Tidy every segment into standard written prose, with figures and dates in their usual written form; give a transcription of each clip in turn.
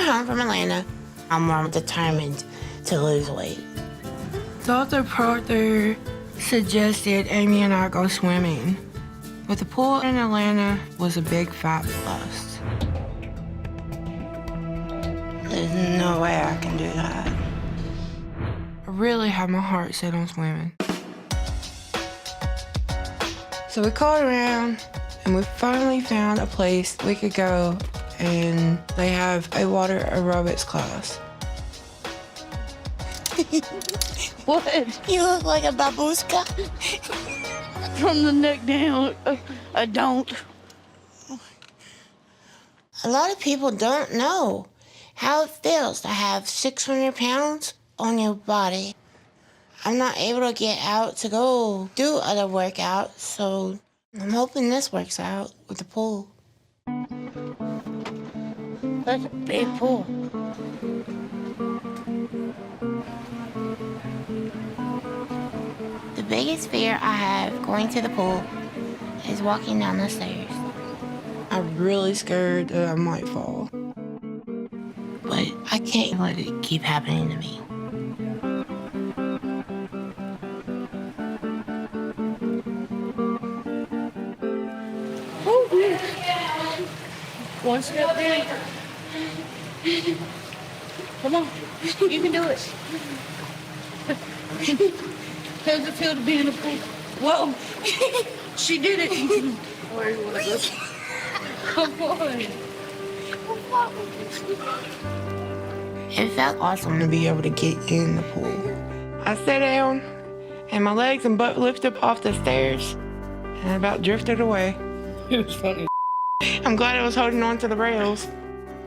home from Atlanta, I'm more determined to lose weight. Dr. Proctor suggested Amy and I go swimming, but the pool in Atlanta was a big fat bust. There's no way I can do that. I really had my heart set on swimming. So we called around and we finally found a place we could go, and they have a water aerobics class. What? You look like a babushka. From the neck down, I don't. A lot of people don't know how it feels to have 600 pounds on your body. I'm not able to get out to go do other workouts, so I'm hoping this works out with the pool. That's a big pool. The biggest fear I have going to the pool is walking down the stairs. I'm really scared that I might fall. But I can't let it keep happening to me. One step there. Come on, you can do it. How's it feel to be in a pool? Whoa, she did it. Where you wanna go? Come on. It felt awesome to be able to get in the pool. I sat down, and my legs and butt lifted up off the stairs, and I about drifted away. It was funny. I'm glad I was holding on to the rails.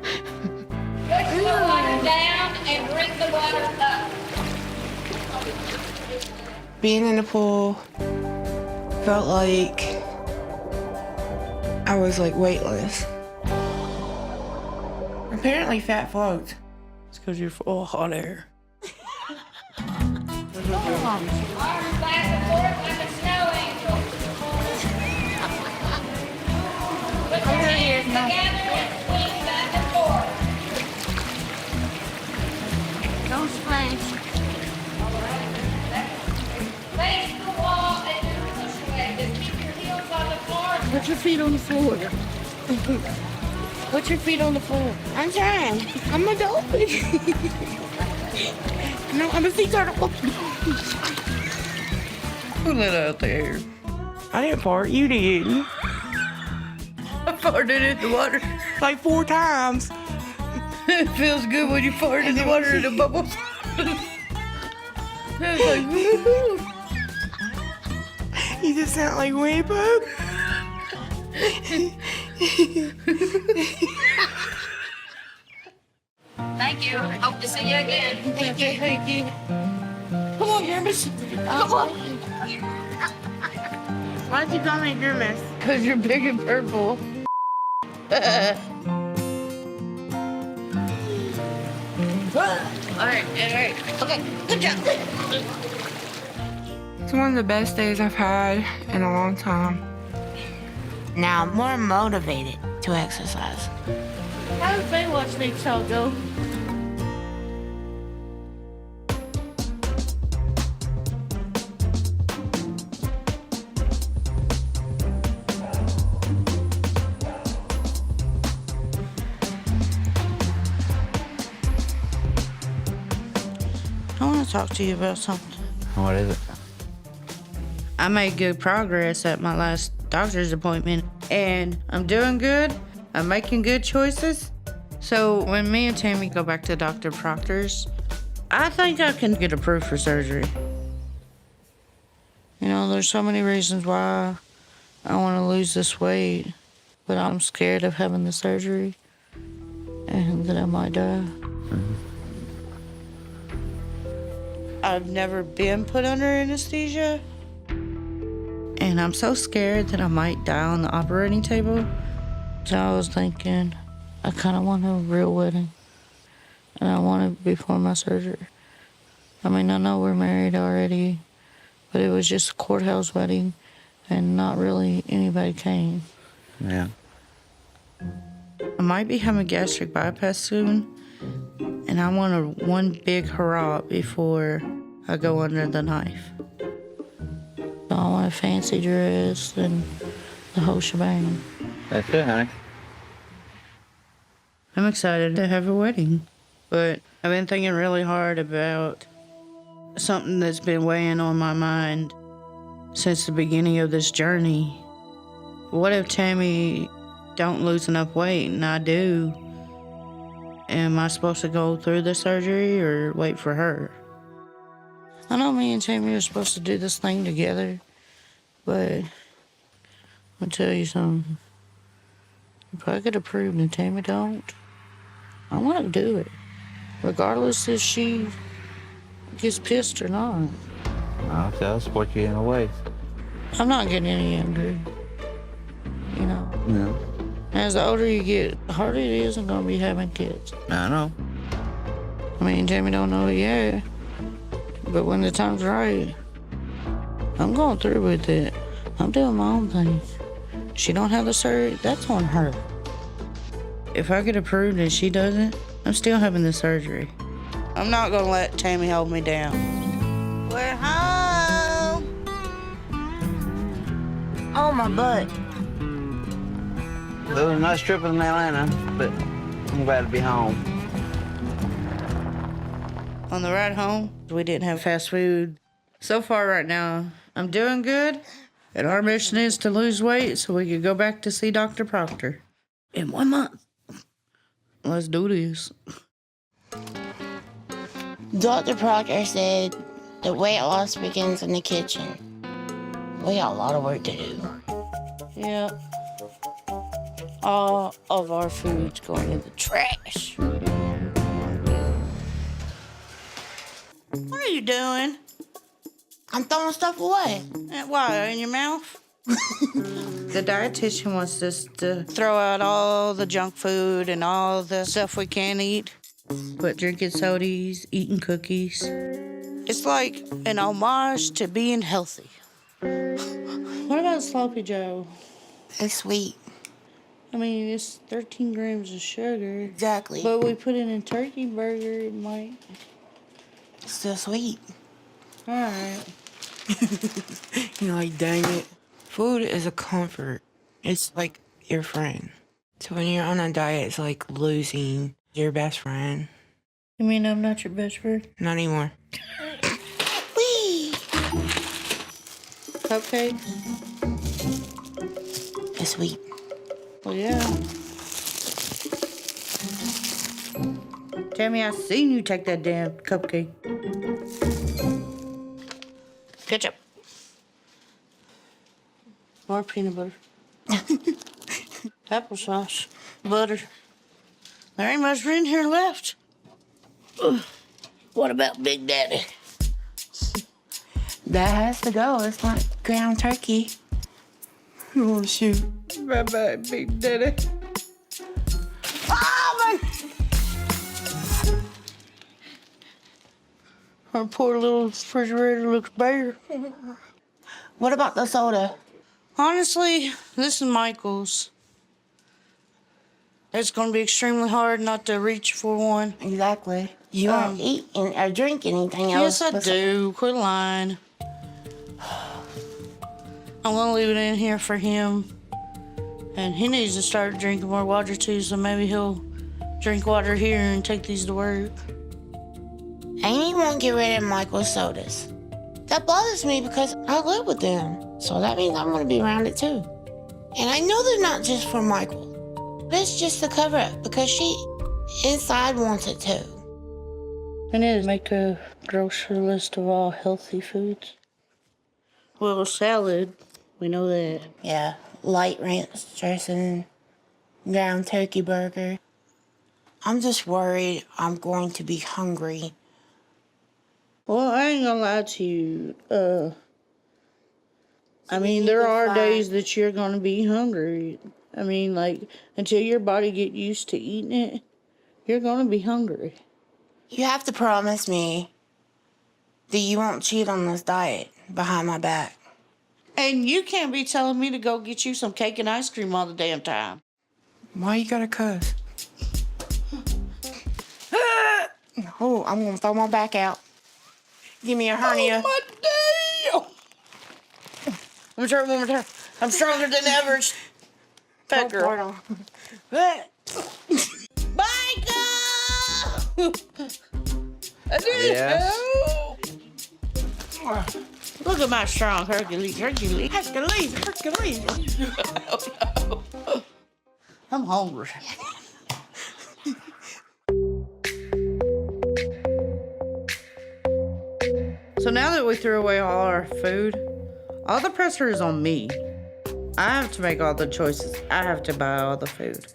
Push the water down and bring the water up. Being in the pool felt like I was like weightless. Apparently fat floats. It's because you're full of hot air. Arms back and forth like a snow angel. Put your hands together and swing back and forth. Don't splash. Face the wall and then push away. Just keep your heels on the floor. Put your feet on the floor. Put your feet on the floor. I'm trying. I'm a dolphin. No, I'm a sea turtle. Pull it out there. I didn't fart. You did. I farted in the water. Like 4 times. It feels good when you fart in the water and the bubbles. I was like, woo-hoo. You just sound like Winnie Pooh. Thank you. Hope to see you again. Thank you, thank you. Come on, Grimace. Come on. Why'd you call me Grimace? Because you're big and purple. All right. Okay, good job. It's one of the best days I've had in a long time. Now I'm more motivated to exercise. How does Baywatch next all go? I want to talk to you about something. What is it? I made good progress at my last doctor's appointment, and I'm doing good. I'm making good choices. So when me and Tammy go back to Dr. Proctor's, I think I can get approved for surgery. You know, there's so many reasons why I want to lose this weight, but I'm scared of having the surgery and that I might die. I've never been put under anesthesia, and I'm so scared that I might die on the operating table. So I was thinking, I kind of want a real wedding, and I want it before my surgery. I mean, I know we're married already, but it was just a courthouse wedding, and not really anybody came. Yeah. I might be having gastric bypass soon, And I want one big hurrah before I go under the knife. I want a fancy dress and the whole shebang. That's it, honey. I'm excited to have a wedding, but I've been thinking really hard about something that's been weighing on my mind since the beginning of this journey. What if Tammy don't lose enough weight and I do? Am I supposed to go through the surgery or wait for her? I know me and Tammy are supposed to do this thing together, but I'll tell you something. If I get approved and Tammy don't, I want to do it, regardless if she gets pissed or not. I'll support you in a way. I'm not getting any younger, you know. No. As the older you get, the harder it is going to be having kids. I know. I mean, Tammy don't know it yet, but when the time's right, I'm going through with it. I'm doing my own thing. She don't have the surgery, that's on her. If I get approved and she doesn't, I'm still having the surgery. I'm not gonna let Tammy hold me down. We're home. Oh, my butt. It was a nice trip in Atlanta, but I'm glad to be home. On the ride home, we didn't have fast food. So far right now, I'm doing good. And our mission is to lose weight so we can go back to see Dr. Proctor in 1 month. Let's do this. Dr. Proctor said the weight loss begins in the kitchen. We got a lot of work to do. Yeah. All of our food's going in the trash. What are you doing? I'm throwing stuff away. Why, in your mouth? The dietitian wants us to throw out all the junk food and all the stuff we can't eat. But drinking sodas, eating cookies. It's like an homage to being healthy. What about Sloppy Joe? It's sweet. I mean, it's 13 grams of sugar. Exactly. But we put it in turkey burger, it might... It's still sweet. All right. You're like, dang it. Food is a comfort. It's like your friend. So when you're on a diet, it's like losing your best friend. You mean I'm not your best friend? Not anymore. Whee! Cupcake? It's sweet. Well, yeah. Tammy, I seen you take that damn cupcake. Ketchup. More peanut butter. Applesauce. Butter. There ain't much in here left. Ugh. What about Big Daddy? That has to go. It's not ground turkey. Oh, shoot. Bye-bye, Big Daddy. Our poor little refrigerator looks bare. What about the soda? Honestly, this is Michael's. It's going to be extremely hard not to reach for one. Exactly. You don't eat or drink anything else. Yes, I do. Quit lying. I'm going to leave it in here for him. And he needs to start drinking more water, too, so maybe he'll drink water here and take these to work. Amy won't get rid of Michael's sodas. That bothers me because I live with them. So that means I'm going to be around it too. And I know they're not just for Michael. It's just a cover up because she inside wants it too. I need to make a grocery list of all healthy foods. Well, salad, we know that. Yeah, light ranch dressing, ground turkey burger. I'm just worried I'm going to be hungry. Well, I ain't gonna lie to you. I mean, there are days that you're gonna be hungry. I mean, like, until your body get used to eating it, you're gonna be hungry. You have to promise me that you won't cheat on this diet behind my back. And you can't be telling me to go get you some cake and ice cream all the damn time. Why you gotta cuss? Oh, I'm gonna throw my back out. Give me a hernia. Oh, my damn. Let me try it one more time. I'm stronger than average. Fat girl. Michael! I did Yes? help. Look at my strong Hercules. Oh, no. I'm hungry. So now that we threw away all our food, all the pressure is on me. I have to make all the choices. I have to buy all the food.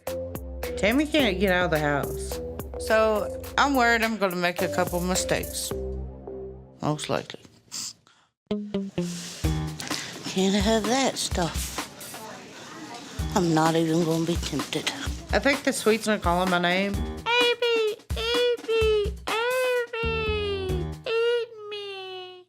Tammy can't get out of the house. So I'm worried I'm gonna make a couple mistakes. Most likely. Can't have that stuff. I'm not even gonna be tempted. I think the sweet's are calling my name. Abby, Abby, Abby, eat me.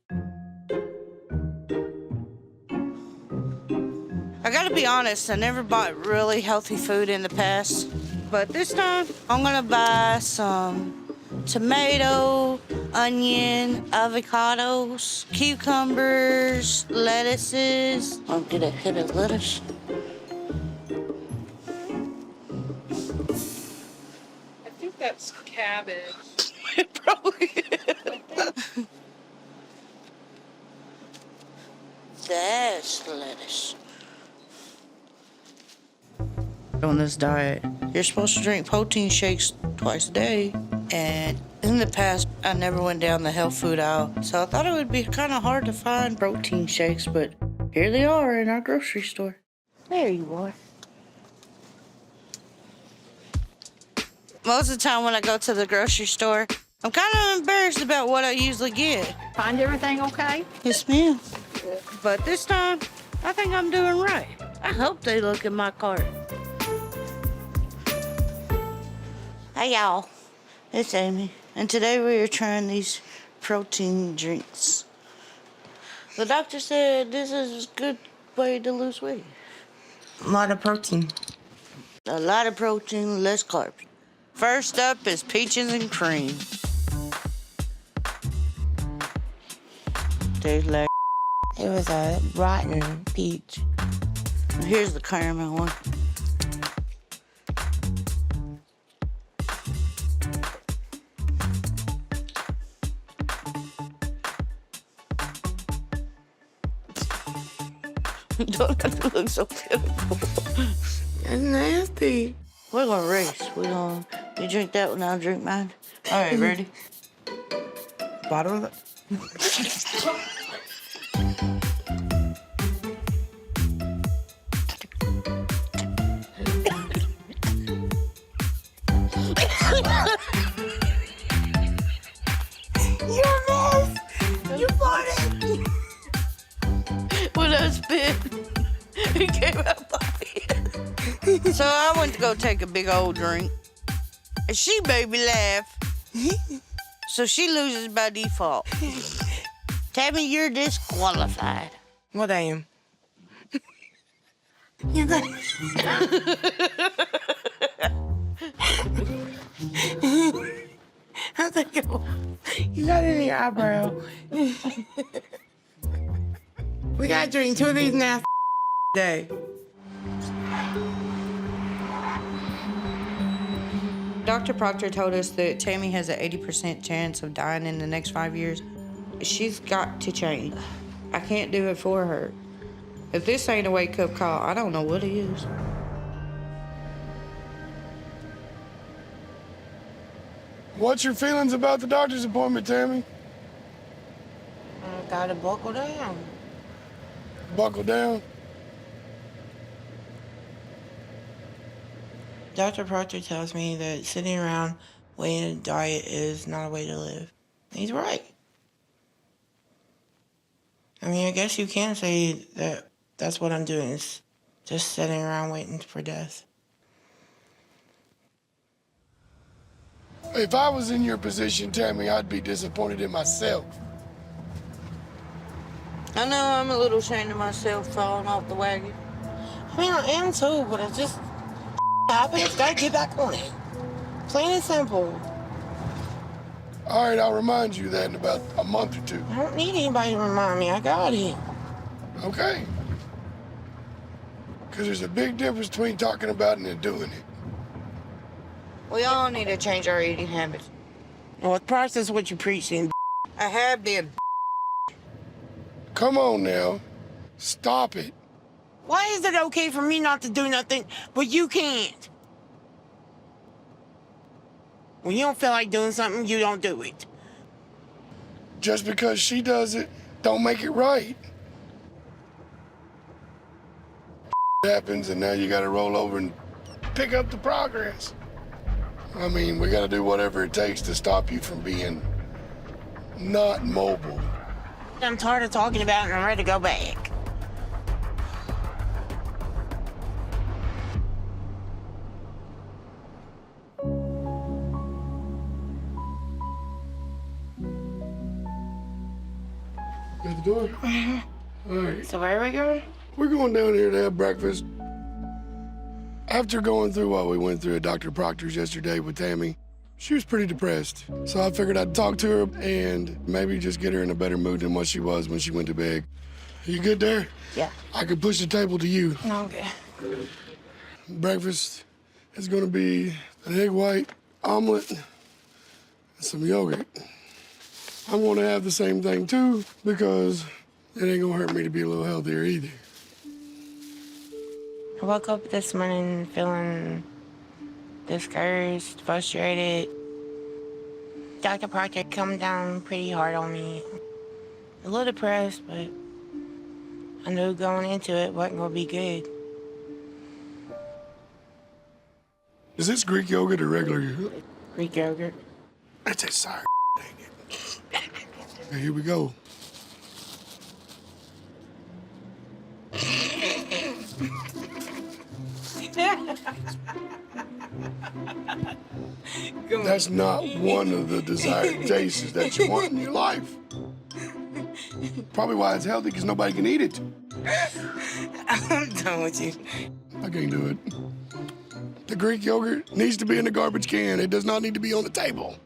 I gotta be honest, I never bought really healthy food in the past. But this time, I'm gonna buy some tomato, onion, avocados, cucumbers, lettuces. I'll get a head of lettuce. I think that's cabbage. It probably is. That's lettuce. On this diet, you're supposed to drink protein shakes twice a day. And in the past, I never went down the health food aisle. So I thought it would be kind of hard to find protein shakes, but here they are in our grocery store. There you are. Most of the time when I go to the grocery store, I'm kind of embarrassed about what I usually get. Find everything okay? Yes, ma'am. But this time, I think I'm doing right. I hope they look at my cart. Hey, y'all. It's Amy. And today we are trying these protein drinks. The doctor said this is a good way to lose weight. A lot of protein. A lot of protein, less carbs. First up is peaches and cream. Tastes like It was a rotten peach. Here's the caramel one. You don't have to look so pitiful. That's nasty. We're gonna race. You drink that one, I'll drink mine. All right, ready? Bottom of it. You're a mess. You farted. When I spit, it came out my head. So I went to go take a big old drink. And she made me laugh. So she loses by default. Tammy, you're disqualified. Well, damn. You got. I was like, you got it in your eyebrow. We gotta drink 2 of these nasty a day. Dr. Proctor told us that Tammy has an 80% chance of dying in the next 5 years. She's got to change. I can't do it for her. If this ain't a wake-up call, I don't know what is. What's your feelings about the doctor's appointment, Tammy? I gotta buckle down. Buckle down. Dr. Proctor tells me that sitting around waiting to diet is not a way to live. He's right. I mean, I guess you can say that that's what I'm doing, is just sitting around waiting for death. If I was in your position, Tammy, I'd be disappointed in myself. I know I'm a little ashamed of myself falling off the wagon. I mean, I am too, but it's just happens. Gotta get back on it. Plain and simple. All right, I'll remind you that in about a month or two. I don't need anybody to remind me. I got it. Okay? Because there's a big difference between talking about it and doing it. We all need to change our eating habits. Well, practice what you preach in. I have been. Come on now. Stop it. Why is it okay for me not to do nothing, but you can't? When you don't feel like doing something, you don't do it. Just because she does it, don't make it right. Happens, and now you gotta roll over and pick up the progress. I mean, we gotta do whatever it takes to stop you from being not mobile. I'm tired of talking about it and I'm ready to go back. At the door? All right. So where are we going? We're going down here to have breakfast. After going through what we went through at Dr. Proctor's yesterday with Tammy, she was pretty depressed. So I figured I'd talk to her and maybe just get her in a better mood than what she was when she went to bed. You good there? Yeah. I could push the table to you. No, okay. Breakfast is gonna be an egg white omelet and some yogurt. I'm gonna have the same thing too because it ain't gonna hurt me to be a little healthier either. I woke up this morning feeling discouraged, frustrated. Dr. Proctor come down pretty hard on me. A little depressed, but I knew going into it wasn't gonna be good. Is this Greek yogurt or regular yogurt? Greek yogurt. That's a sour, dang it. Okay, here we go. That's not one of the desired tastes that you want in your life. Probably why it's healthy, because nobody can eat it. I'm done with you. I can't do it. The Greek yogurt needs to be in the garbage can. It does not need to be on the table.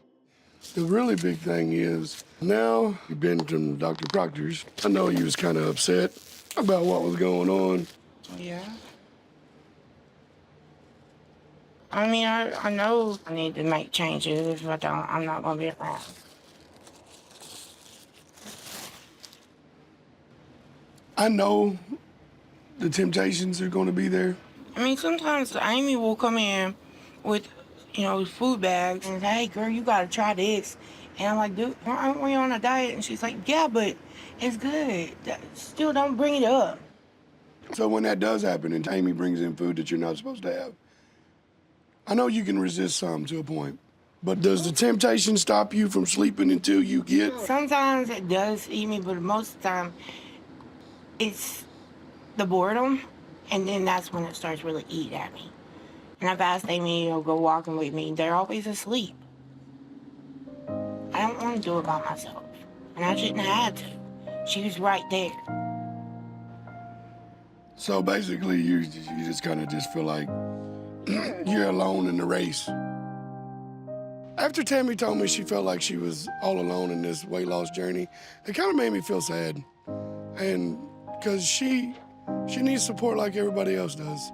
The really big thing is, now you've been to Dr. Proctor's. I know you was kind of upset about what was going on. Yeah. I mean, I know I need to make changes. If I don't, I'm not gonna be around. I know the temptations are going to be there. I mean, sometimes Amy will come in with, food bags and say, hey, girl, you gotta try this. And I'm like, dude, aren't we on a diet? And she's like, yeah, but it's good. Still don't bring it up. So when that does happen and Amy brings in food that you're not supposed to have, I know you can resist some to a point, but does the temptation stop you from sleeping until you get... Sometimes it does eat me, but most of the time, it's the boredom, and then that's when it starts really eating at me. And I've asked Amy to go walking with me. They're always asleep. I don't want to do it by myself, and I shouldn't have had to. She was right there. So basically, you just kind of just feel like you're alone in the race. After Tammy told me she felt like she was all alone in this weight loss journey, it kind of made me feel sad. And because she needs support like everybody else does.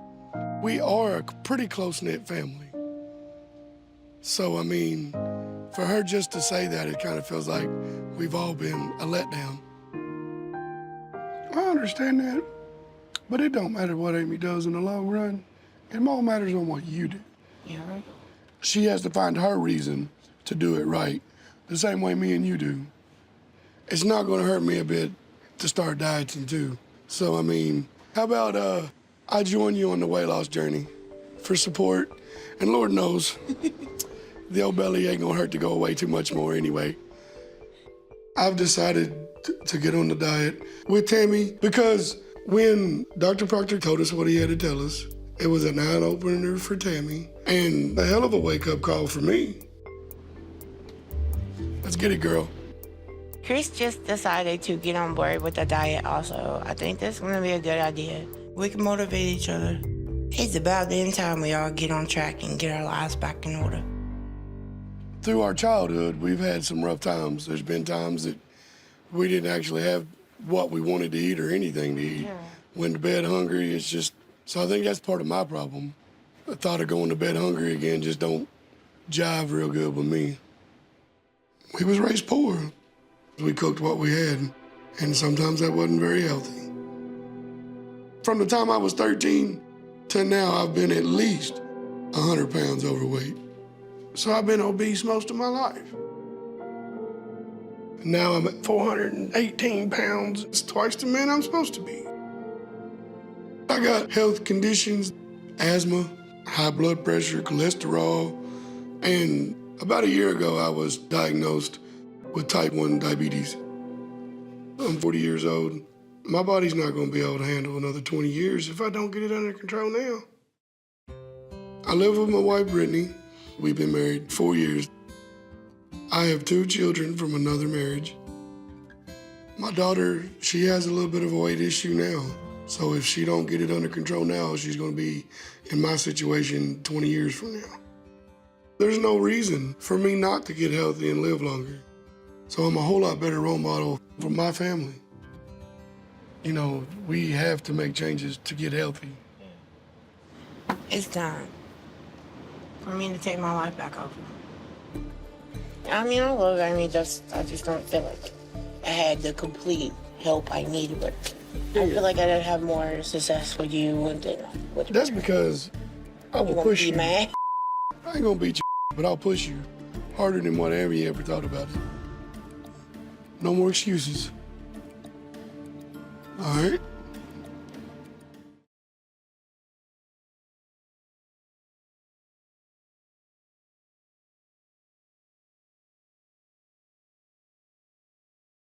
We are a pretty close-knit family. So, I mean, for her just to say that, it kind of feels like we've all been a letdown. I understand that, but it don't matter what Amy does in the long run. It all matters on what you do. Yeah. She has to find her reason to do it right, the same way me and you do. It's not gonna hurt me a bit to start dieting too. So, I mean, how about I join you on the weight loss journey for support? And Lord knows, the old belly ain't gonna hurt to go away too much more anyway. I've decided to get on the diet with Tammy because when Dr. Proctor told us what he had to tell us, it was an eye-opener for Tammy and a hell of a wake-up call for me. Let's get it, girl. Chris just decided to get on board with the diet also. I think that's gonna be a good idea. We can motivate each other. It's about damn time we all get on track and get our lives back in order. through our childhood, we've had some rough times. There's been times that we didn't actually have what we wanted to eat or anything to eat. Went to bed hungry, it's just, so I think that's part of my problem. The thought of going to bed hungry again just don't jive real good with me. We was raised poor. We cooked what we had, and sometimes that wasn't very healthy. From the time I was 13 to now, I've been at least 100 pounds overweight. So I've been obese most of my life. Now I'm at 418 pounds. It's twice the man I'm supposed to be. I got health conditions, asthma, high blood pressure, cholesterol, and about a year ago, I was diagnosed with type 1 diabetes. I'm 40 years old. My body's not gonna be able to handle another 20 years if I don't get it under control now. I live with my wife, Brittany. We've been married 4 years. I have 2 children from another marriage. My daughter, she has a little bit of a weight issue now. So if she don't get it under control now, she's gonna be in my situation 20 years from now. There's no reason for me not to get healthy and live longer. So I'm a whole lot better role model for my family. You know, we have to make changes to get healthy. It's time for me to take my life back over. I mean, I love Amy, I just don't feel like I had the complete help I needed, but I feel like I did have more success with you and then with That's because I will push you. Mad? I ain't gonna beat you, but I'll push you harder than what Amy ever thought about it. No more excuses. All right?